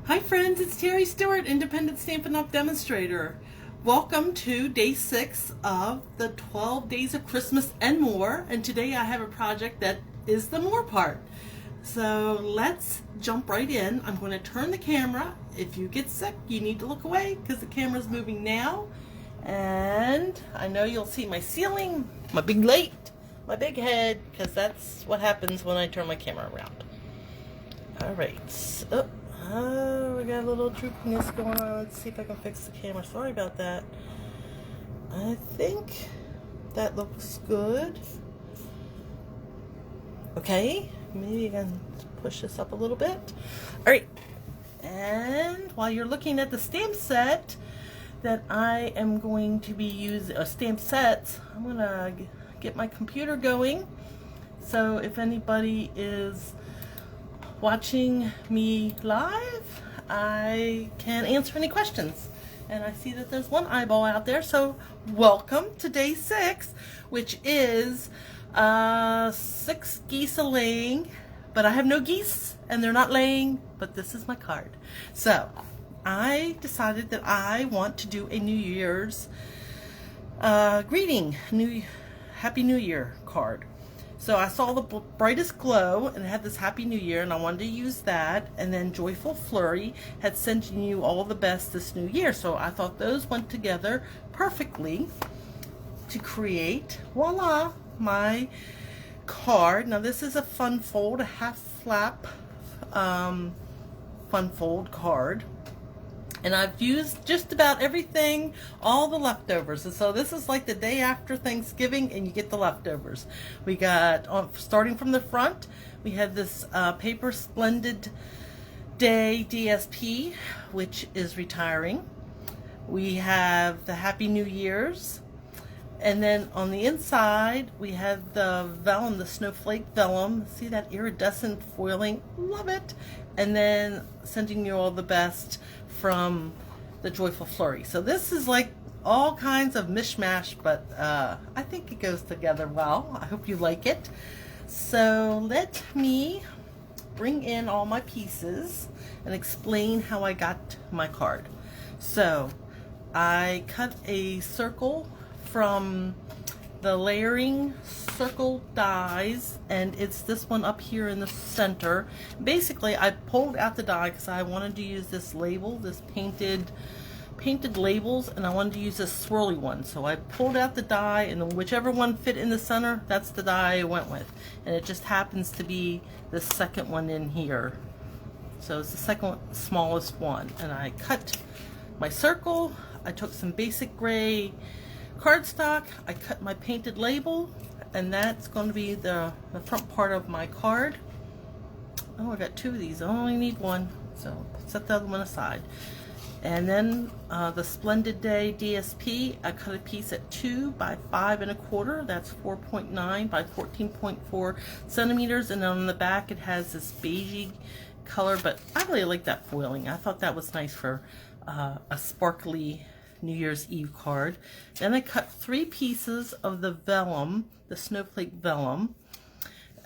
Hi friends, it's Terry Stewart, Independent Stampin' Up! Demonstrator. Welcome to day 6 of the 12 Days of Christmas and More, and today I have a project that is the more part. So let's jump right in. I'm going to turn the camera. If you get sick, you need to look away because the camera's moving now. And I know you'll see my ceiling, my big light, my big head, because that's what happens when I turn my camera around. Alright, we got a little droopiness going on. Let's see if I can fix the camera. Sorry about that. I think that looks good. Okay, maybe I can push this up a little bit. Alright, and while you're looking at the stamp set that I am going to be using, stamp sets, I'm going to get my computer going. So if anybody is watching me live, I can answer any questions. And I see that there's one eyeball out there, so welcome to day 6, which is 6 geese laying, but I have no geese and they're not laying, but this is my card. So I decided that I want to do a New Year's greeting, Happy New Year card. So I saw the Brightest Glow and it had this Happy New Year, and I wanted to use that. And then Joyful Flurry had sent you all the best this new year. So I thought those went together perfectly to create, voila, my card. Now this is a fun fold, a half flap fun fold card. And I've used just about everything, all the leftovers. And so this is like the day after Thanksgiving and you get the leftovers. We got, starting from the front, we have this Paper Splendid Day DSP, which is retiring. We have the Happy New Year's. And then on the inside, we have the vellum, the Snowflake Vellum. See that iridescent foiling? Love it. And then sending you all the best from the Joyful Flurry. So this is like all kinds of mishmash, but I think it goes together well. I hope you like it. So let me bring in all my pieces and explain how I got my card. So I cut a circle from the layering circle dies, and it's this one up here in the center. Basically I pulled out the die because I wanted to use this label, this painted labels, and I wanted to use this swirly one. So I pulled out the die, and then whichever one fit in the center, that's the die I went with. And it just happens to be the second one in here. So it's the second smallest one. And I cut my circle. I took some basic gray cardstock, I cut my painted label, and that's going to be the front part of my card. Oh, I got 2 of these. I only need one, so set the other one aside. And then the Splendid Day DSP, I cut a piece at 2 by 5 1/4. That's 4.9 by 14.4 centimeters. And then on the back it has this beigey color, but I really like that foiling. I thought that was nice for a sparkly New Year's Eve card. Then I cut 3 pieces of the vellum, the Snowflake Vellum,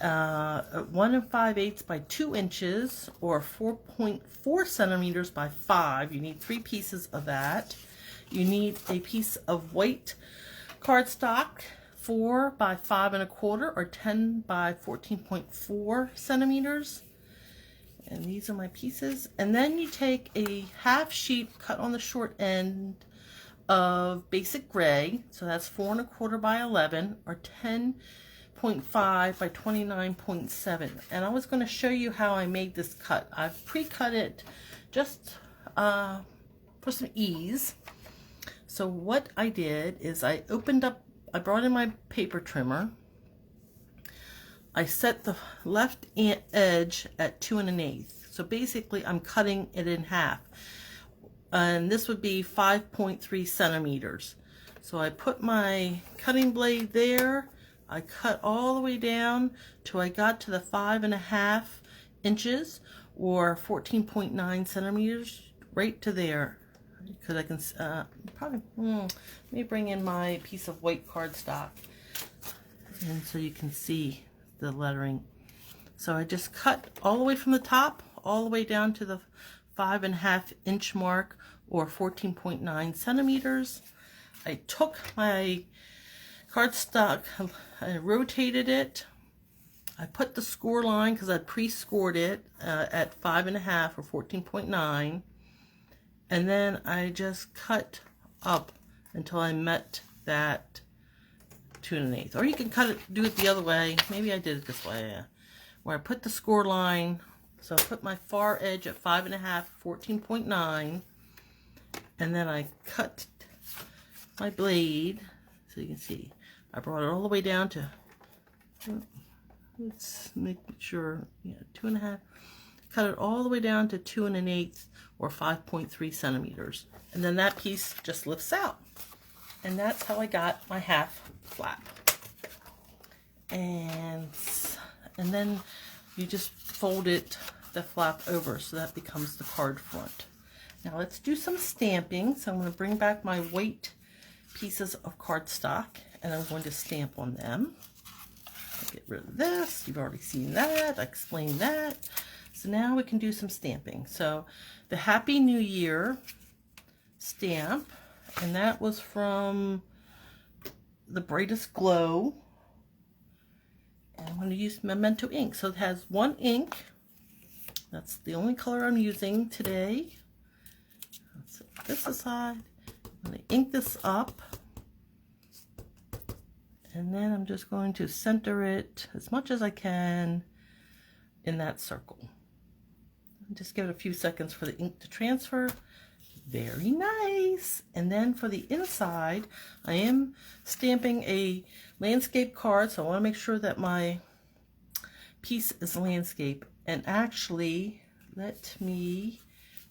1 5/8 by 2 inches, or 4.4 centimeters by 5. You need 3 pieces of that. You need a piece of white cardstock, 4 by 5 1/4, or 10 by 14.4 centimeters. And these are my pieces. And then you take a half sheet cut on the short end of basic gray, so that's 4 1/4 by 11, or 10.5 by 29.7. And I was going to show you how I made this cut. I've pre-cut it just for some ease. So what I did is I brought in my paper trimmer. I set the left edge at 2 1/8. So basically I'm cutting it in half. And this would be 5.3 centimeters. So I put my cutting blade there. I cut all the way down till I got to the 5 1/2 inches, or 14.9 centimeters, right to there. Because I can probably, let me bring in my piece of white cardstock, and so you can see the lettering. So I just cut all the way from the top all the way down to the 5.5 inch mark, or 14.9 centimeters. I took my cardstock, I rotated it. I put the score line, because I pre-scored it at 5.5 or 14.9, and then I just cut up until I met that 2 1/8. Or you can do it the other way. Maybe I did it this way, yeah. Where I put the score line, so I put my far edge at 5.5, 14.9, and then I cut my blade, so you can see, I brought it all the way down to, let's make sure, yeah, 2.5, cut it all the way down to 2 1/8 or 5.3 centimeters. And then that piece just lifts out. And that's how I got my half flap. And then you just fold the flap over, so that becomes the card front. Now let's do some stamping. So I'm going to bring back my white pieces of cardstock, and I'm going to stamp on them. I'll get rid of this. You've already seen that. I explained that. So now we can do some stamping. So the Happy New Year stamp, and that was from the Brightest Glow. And I'm going to use Memento ink. So it has one ink. That's the only color I'm using today. Let's set this aside. I'm going to ink this up. And then I'm just going to center it as much as I can in that circle. Just give it a few seconds for the ink to transfer. Very nice. And then for the inside, I am stamping a landscape card, so I want to make sure that my piece is landscape. And actually, let me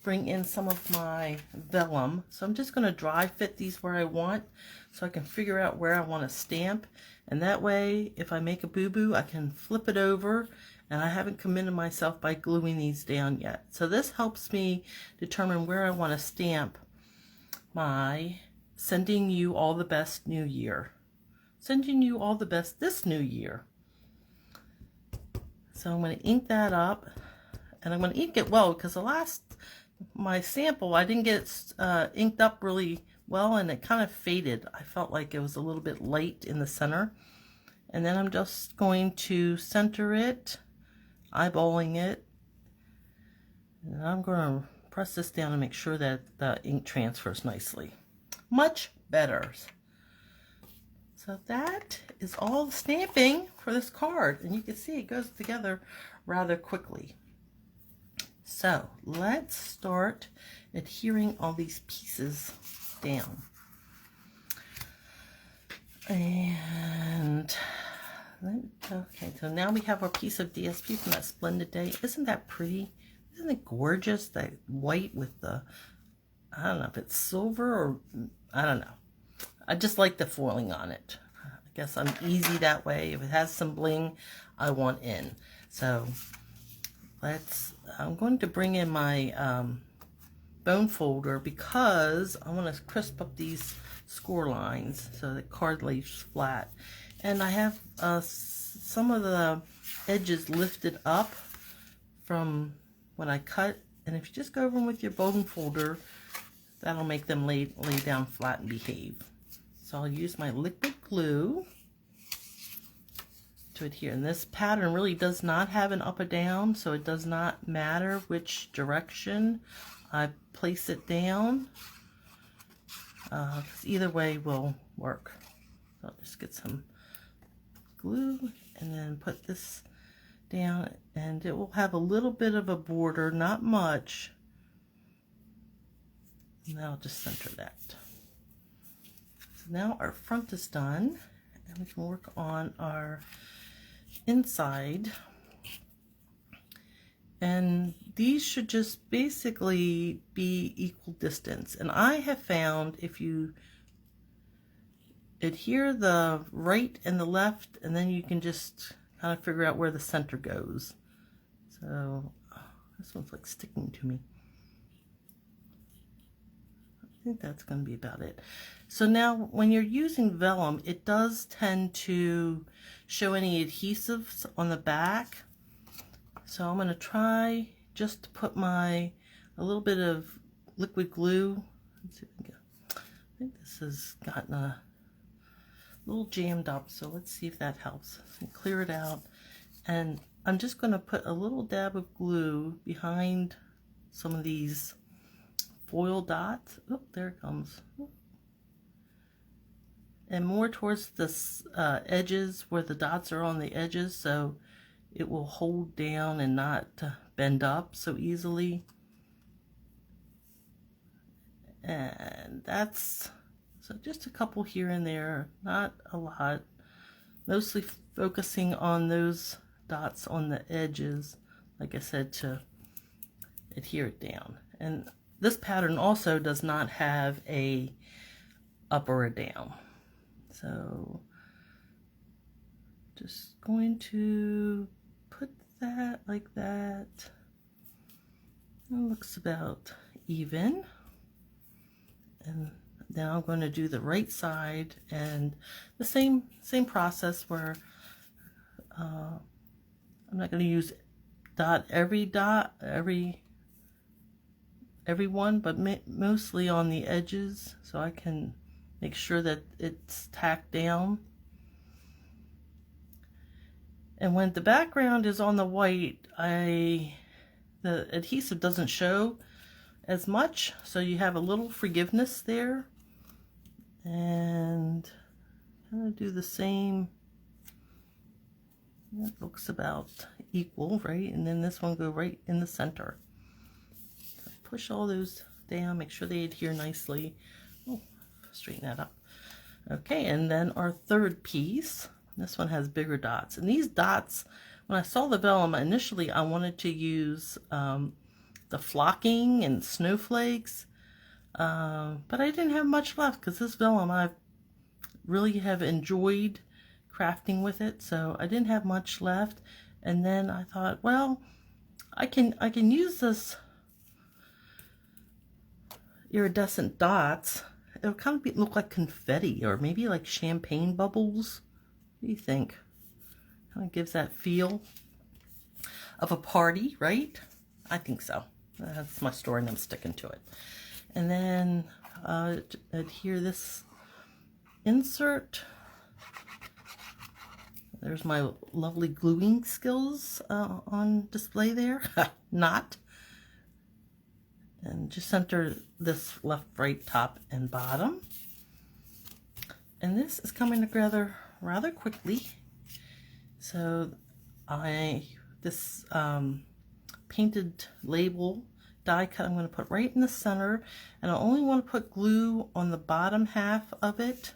bring in some of my vellum. So I'm just going to dry fit these where I want, so I can figure out where I want to stamp. And that way, if I make a boo-boo, I can flip it over. And I haven't committed myself by gluing these down yet. So this helps me determine where I want to stamp my Sending You All the Best New Year. Sending you all the best this new year. So I'm going to ink that up. And I'm going to ink it well, because my sample, I didn't get it inked up really well, and it kind of faded. I felt like it was a little bit light in the center. And then I'm just going to center it, eyeballing it, and I'm going to press this down and make sure that the ink transfers nicely. Much better. So that is all the stamping for this card, and you can see it goes together rather quickly. So let's start adhering all these pieces down. And okay, so now we have our piece of DSP from that Splendid Day. Isn't that pretty? Isn't it gorgeous? That white with the, I don't know if it's silver or, I don't know. I just like the foiling on it. I guess I'm easy that way. If it has some bling, I want in. So I'm going to bring in my bone folder, because I want to crisp up these score lines so the card lays flat. And I have some of the edges lifted up from when I cut, and if you just go over them with your bone folder, that'll make them lay down flat and behave. So I'll use my liquid glue to adhere. And this pattern really does not have an up or down, so it does not matter which direction I place it down, 'cause either way will work. So I'll just get some glue and then put this down, and it will have a little bit of a border, not much, and I'll just center that. So now our front is done, and we can work on our inside. And these should just basically be equal distance. And I have found if you adhere the right and the left, and then you can just kind of figure out where the center goes. So this one's like sticking to me. I think that's going to be about it. So now when you're using vellum, it does tend to show any adhesives on the back. So I'm going to try just to put my a little bit of liquid glue. Let's see if we can I think this has gotten a little jammed up, so let's see if that helps. Clear it out, and I'm just going to put a little dab of glue behind some of these foil dots. Oh, there it comes. And more towards the edges where the dots are on the edges, so it will hold down and not bend up so easily. And that's so just a couple here and there, not a lot, mostly focusing on those dots on the edges, like I said, to adhere it down. And this pattern also does not have a up or a down, so just going to put that like that. It looks about even. And then I'm going to do the right side, and the same process where I'm not going to use every one, but mostly on the edges, so I can make sure that it's tacked down. And when the background is on the white, the adhesive doesn't show as much, so you have a little forgiveness there. And I'm going to do the same. That looks about equal, right? And then this one go right in the center. So push all those down, make sure they adhere nicely. Oh, straighten that up. Okay, and then our third piece. This one has bigger dots, and these dots, when I saw the vellum, initially I wanted to use the flocking and snowflakes, but I didn't have much left because this vellum I really have enjoyed crafting with it, so I didn't have much left. And then I thought, well, I can use this iridescent dots. It'll kind of look like confetti, or maybe like champagne bubbles. What do you think? Kind of gives that feel of a party, right? I think so. That's my story, and I'm sticking to it. And then adhere this insert. There's my lovely gluing skills on display there. Not. And just center this left, right, top, and bottom. And this is coming together rather quickly. So this painted label die cut I'm going to put right in the center, and I only want to put glue on the bottom half of it,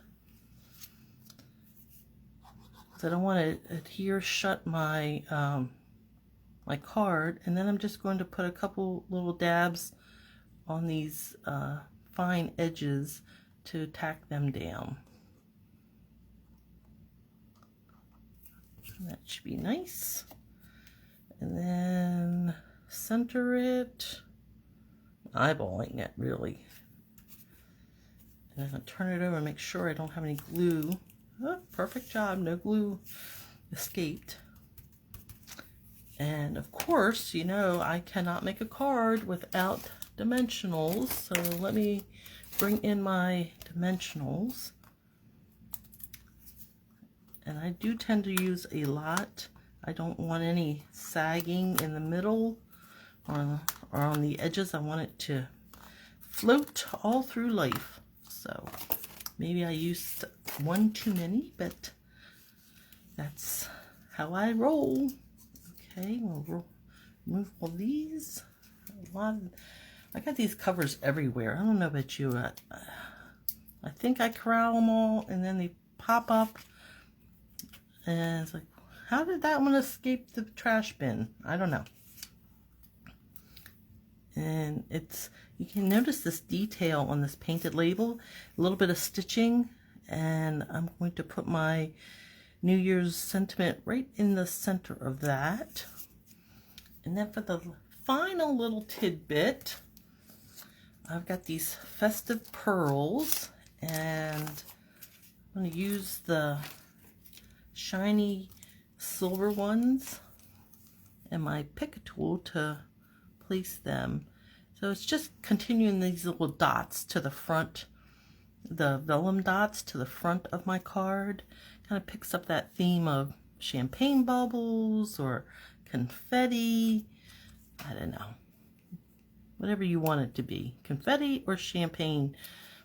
because I don't want to adhere shut my my card. And then I'm just going to put a couple little dabs on these fine edges to tack them down. That should be nice. And then center it, eyeballing it really. And I'm going to turn it over and make sure I don't have any glue. Oh, perfect job, no glue escaped. And of course, you know, I cannot make a card without dimensionals, so let me bring in my dimensionals. And I do tend to use a lot. I don't want any sagging in the middle or on the edges. I want it to float all through life. So maybe I used one too many, but that's how I roll. Okay, we'll remove all these. I got these covers everywhere. I don't know about you. I think I corral them all, and then they pop up. And it's like, how did that one escape the trash bin? I don't know. And you can notice this detail on this painted label, a little bit of stitching, and I'm going to put my New Year's sentiment right in the center of that. And then for the final little tidbit, I've got these festive pearls, and I'm going to use the shiny silver ones and my pick tool to place them. So it's just continuing these little dots to the front, the vellum dots to the front of my card. Kind of picks up that theme of champagne bubbles or confetti. I don't know. Whatever you want it to be. Confetti or champagne.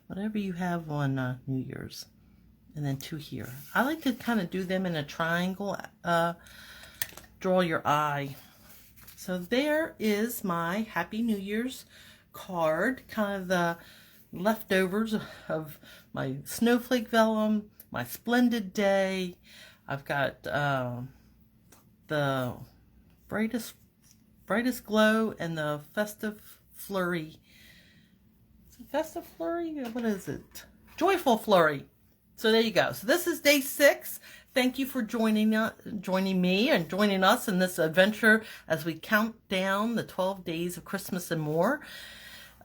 Whatever you have on New Year's. And then 2 here. I like to kind of do them in a triangle. Draw your eye. So there is my Happy New Year's card. Kind of the leftovers of my Snowflake Vellum, my Splendid Day. I've got the Brightest Glow and the Festive Flurry. Is it Festive Flurry? What is it? Joyful Flurry. So there you go. So this is day 6. Thank you for joining me and joining us in this adventure as we count down the 12 days of Christmas and more.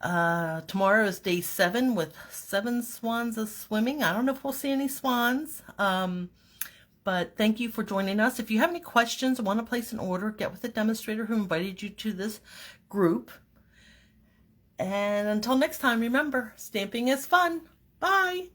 Tomorrow is day 7 with 7 swans of swimming. I don't know if we'll see any swans. But thank you for joining us. If you have any questions or want to place an order, get with the demonstrator who invited you to this group. And until next time, remember, stamping is fun. Bye.